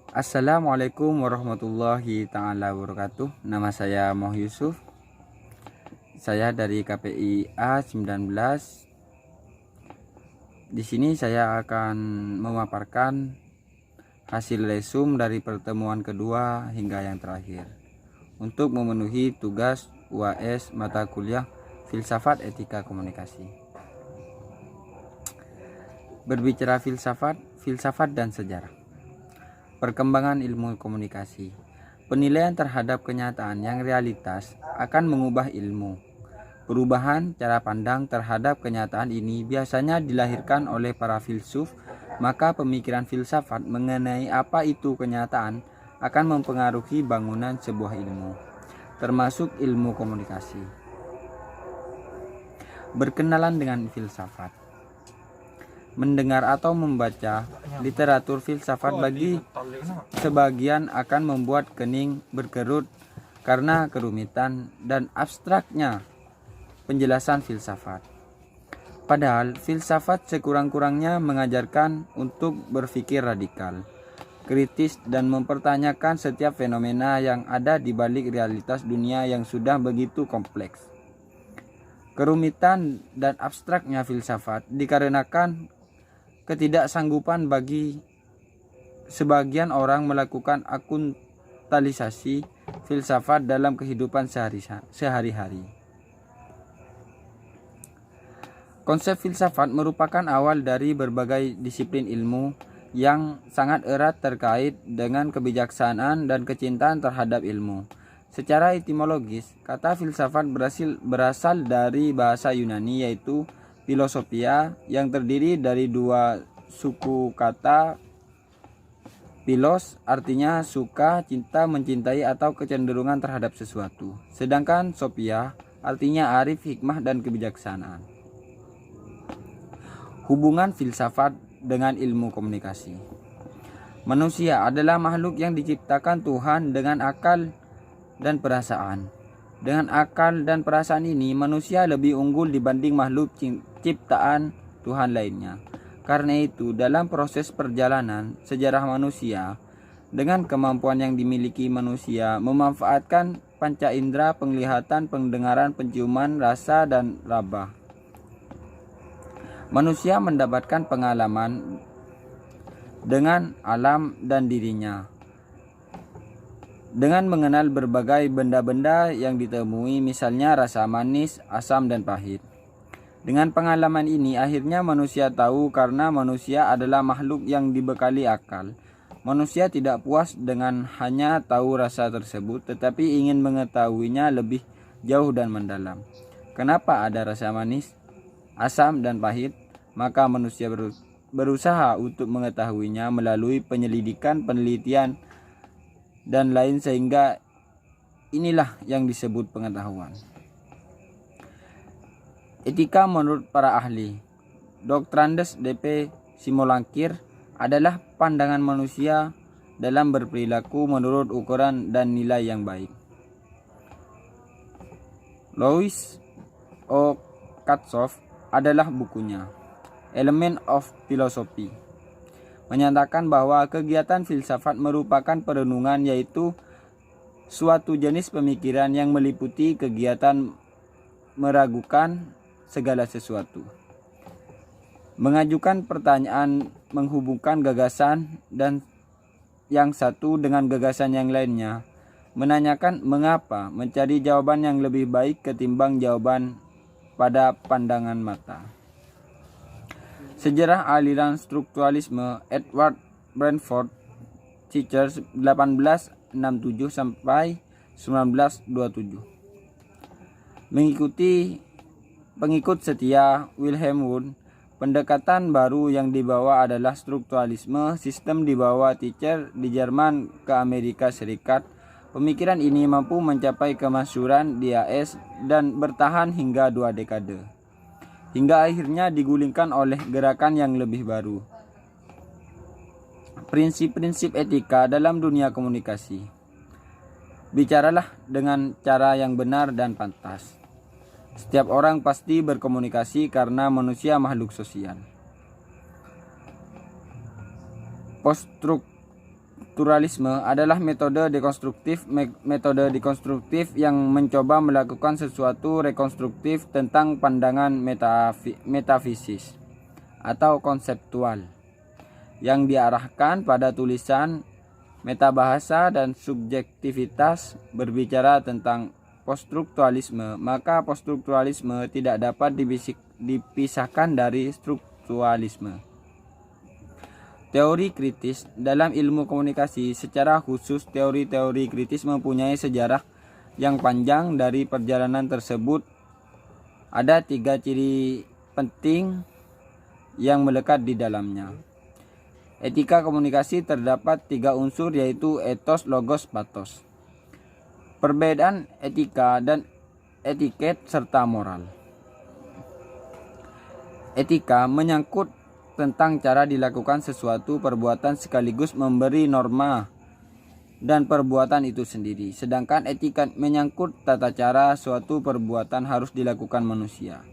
Assalamualaikum warahmatullahi ta'ala wabarakatuh. Nama saya Moh Yusuf. Saya dari KPI A19. Di sini saya akan memaparkan hasil lesum dari pertemuan kedua hingga yang terakhir untuk memenuhi tugas UAS mata kuliah Filsafat Etika Komunikasi. Berbicara filsafat dan sejarah. Perkembangan ilmu komunikasi. Penilaian terhadap kenyataan yang realitas akan mengubah ilmu. Perubahan cara pandang terhadap kenyataan ini biasanya dilahirkan oleh para filsuf, maka pemikiran filsafat mengenai apa itu kenyataan akan mempengaruhi bangunan sebuah ilmu, termasuk ilmu komunikasi. Berkenalan dengan filsafat. Mendengar atau membaca literatur filsafat bagi sebagian akan membuat kening berkerut karena kerumitan dan abstraknya penjelasan filsafat. Padahal filsafat sekurang-kurangnya mengajarkan untuk berpikir radikal, kritis, dan mempertanyakan setiap fenomena yang ada di balik realitas dunia yang sudah begitu kompleks. Kerumitan dan abstraknya filsafat dikarenakan ketidaksanggupan bagi sebagian orang melakukan akuntalisasi filsafat dalam kehidupan sehari-hari. Konsep filsafat merupakan awal dari berbagai disiplin ilmu yang sangat erat terkait dengan kebijaksanaan dan kecintaan terhadap ilmu. Secara etimologis, kata filsafat berasal dari bahasa Yunani yaitu Philosophia, yang terdiri dari dua suku kata. Philos artinya suka, cinta, mencintai, atau kecenderungan terhadap sesuatu. Sedangkan sophia artinya arif, hikmah, dan kebijaksanaan. Hubungan filsafat dengan ilmu komunikasi. Manusia adalah makhluk yang diciptakan Tuhan dengan akal dan perasaan. Dengan akal dan perasaan ini, manusia lebih unggul dibanding makhluk ciptaan Tuhan lainnya. Karena itu, dalam proses perjalanan sejarah manusia, dengan kemampuan yang dimiliki manusia memanfaatkan panca indera, penglihatan, pendengaran, penciuman, rasa, dan raba, manusia mendapatkan pengalaman dengan alam dan dirinya. Dengan mengenal berbagai benda-benda yang ditemui, misalnya rasa manis, asam, dan pahit. Dengan pengalaman ini, akhirnya manusia tahu karena manusia adalah makhluk yang dibekali akal. Manusia tidak puas dengan hanya tahu rasa tersebut, tetapi ingin mengetahuinya lebih jauh dan mendalam. Kenapa ada rasa manis, asam, dan pahit? Maka manusia berusaha untuk mengetahuinya melalui penyelidikan, penelitian, dan lain, sehingga inilah yang disebut pengetahuan. Etika menurut para ahli. Doctrandes D.P. Simolangkir adalah pandangan manusia dalam berperilaku menurut ukuran dan nilai yang baik. Louis O. Katzoff adalah bukunya Element of Philosophy, menyatakan bahwa kegiatan filsafat merupakan perenungan, yaitu suatu jenis pemikiran yang meliputi kegiatan meragukan segala sesuatu, mengajukan pertanyaan, menghubungkan gagasan dan yang satu dengan gagasan yang lainnya, menanyakan mengapa, mencari jawaban yang lebih baik ketimbang jawaban pada pandangan mata. Sejarah aliran strukturalisme Edward Brentford Teachers 1867 sampai 1927. Mengikuti pengikut setia Wilhelm Wundt, pendekatan baru yang dibawa adalah strukturalisme. Sistem dibawa Teacher di Jerman ke Amerika Serikat. Pemikiran ini mampu mencapai kemasyhuran di AS dan bertahan hingga 2 dekade. Hingga akhirnya digulingkan oleh gerakan yang lebih baru. Prinsip-prinsip etika dalam dunia komunikasi. Bicaralah dengan cara yang benar dan pantas. Setiap orang pasti berkomunikasi karena manusia makhluk sosial. Strukturalisme adalah metode dekonstruktif yang mencoba melakukan sesuatu rekonstruktif tentang pandangan metafisis atau konseptual yang diarahkan pada tulisan, metabahasa, dan subjektivitas. Berbicara tentang poststrukturalisme, maka poststrukturalisme tidak dapat dipisahkan dari strukturalisme. Teori kritis dalam ilmu komunikasi, secara khusus teori-teori kritis mempunyai sejarah yang panjang. Dari perjalanan tersebut ada 3 ciri penting yang melekat di dalamnya. Etika komunikasi terdapat 3 unsur, yaitu etos, logos, pathos. Perbedaan etika dan etiket serta moral. Etika menyangkut tentang cara dilakukan sesuatu perbuatan sekaligus memberi norma dan perbuatan itu sendiri. Sedangkan etika menyangkut tata cara suatu perbuatan harus dilakukan manusia.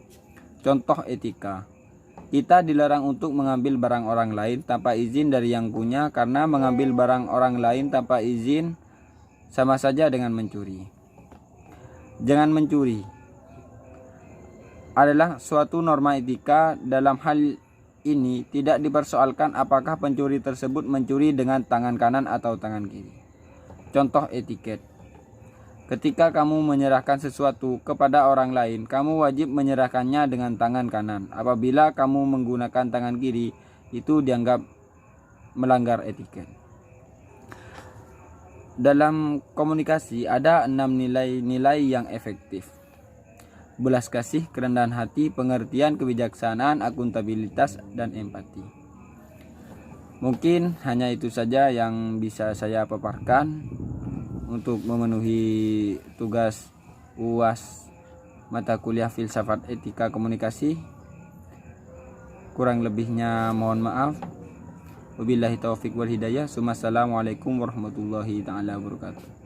Contoh etika. Kita dilarang untuk mengambil barang orang lain tanpa izin dari yang punya, karena mengambil barang orang lain tanpa izin sama saja dengan mencuri. Jangan mencuri adalah suatu norma etika. Dalam hal ini tidak dipersoalkan apakah pencuri tersebut mencuri dengan tangan kanan atau tangan kiri. Contoh etiket. Ketika kamu menyerahkan sesuatu kepada orang lain, kamu wajib menyerahkannya dengan tangan kanan. Apabila kamu menggunakan tangan kiri, itu dianggap melanggar etiket. Dalam komunikasi ada 6 nilai-nilai yang efektif: belas kasih, kerendahan hati, pengertian, kebijaksanaan, akuntabilitas, dan empati. Mungkin hanya itu saja yang bisa saya paparkan untuk memenuhi tugas UAS mata kuliah Filsafat Etika Komunikasi. Kurang lebihnya mohon maaf. Wabillahi taufik wal hidayah. Assalamualaikum warahmatullahi taala wabarakatuh.